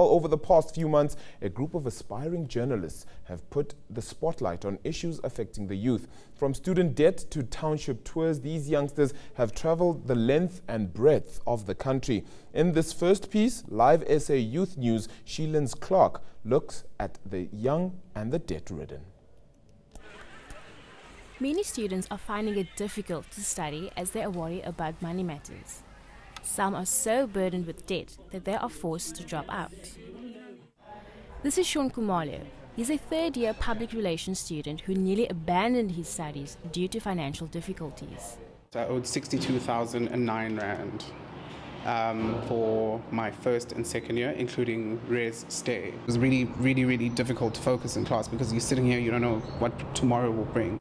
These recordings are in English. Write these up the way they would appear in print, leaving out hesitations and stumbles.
Over the past few months, a group of aspiring journalists have put the spotlight on issues affecting the youth. From student debt to township tours, these youngsters have traveled the length and breadth of the country. In this first piece, LiveSA Youth News, Sheilan's Clark looks at the young and the debt-ridden. Many students are finding it difficult to study as they worry about money matters. Some are so burdened with debt that they are forced to drop out. This is Sean Kumalo. He's a third-year public relations student who nearly abandoned his studies due to financial difficulties. I owed 62,009 Rand for my first and second year, including res stay. It was really difficult to focus in class because you're sitting here, you don't know what tomorrow will bring.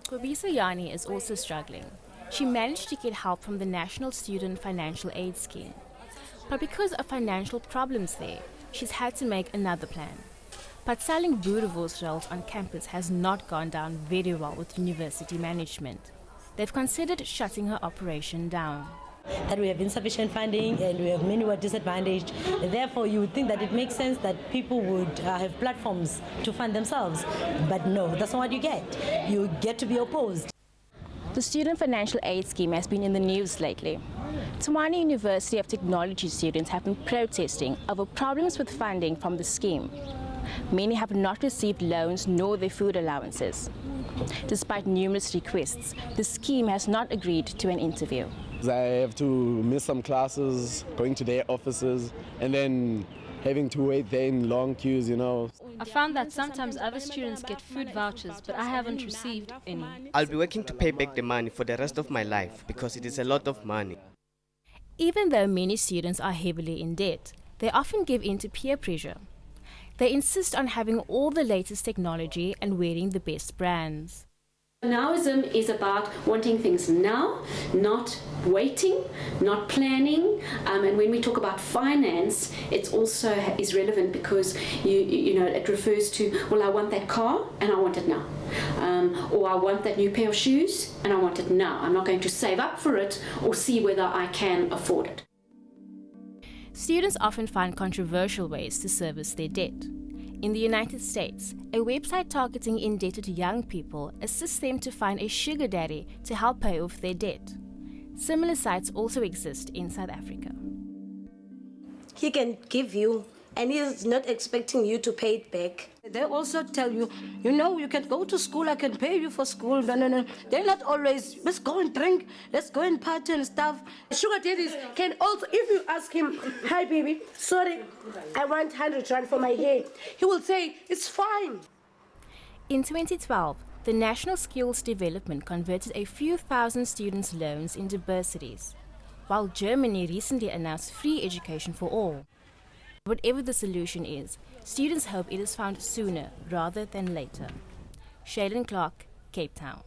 Kobisa Yani is also struggling. She managed to get help from the National Student Financial Aid Scheme. But because of financial problems there, she's had to make another plan. But selling boerewors rolls on campus has not gone down very well with university management. They've considered shutting her operation down. That we have insufficient funding and we have many who are disadvantaged. Therefore, you would think that it makes sense that people would have platforms to fund themselves. But no, that's not what you get. You get to be opposed. The Student Financial Aid Scheme has been in the news lately. Tshwane University of Technology students have been protesting over problems with funding from the scheme. Many have not received loans nor their food allowances. Despite numerous requests, the scheme has not agreed to an interview. I have to miss some classes, going to their offices, and then having to wait there in long queues, you know. I found that sometimes other students get food vouchers, but I haven't received any. I'll be working to pay back the money for the rest of my life because it is a lot of money. Even though many students are heavily in debt, they often give in to peer pressure. They insist on having all the latest technology and wearing the best brands. Nowism is about wanting things now, not waiting, not planning. And when we talk about finance, it also is relevant because you know it refers to, well, I want that car and I want it now, or I want that new pair of shoes and I want it now. I'm not going to save up for it or see whether I can afford it. Students often find controversial ways to service their debt. In the United States, a website targeting indebted young people assists them to find a sugar daddy to help pay off their debt. Similar sites also exist in South Africa. He can give you, and he is not expecting you to pay it back. They also tell you, you know, you can go to school, I can pay you for school. No. They're not always, let's go and drink, let's go and party and stuff. Sugar daddies can also, if you ask him, hi baby, sorry, I want 100 Rand for my hair, he will say, it's fine. In 2012, the National Skills Development converted a few thousand students' loans into bursaries, while Germany recently announced free education for all. Whatever the solution is, students hope it is found sooner rather than later. Sheilan, Cape Town.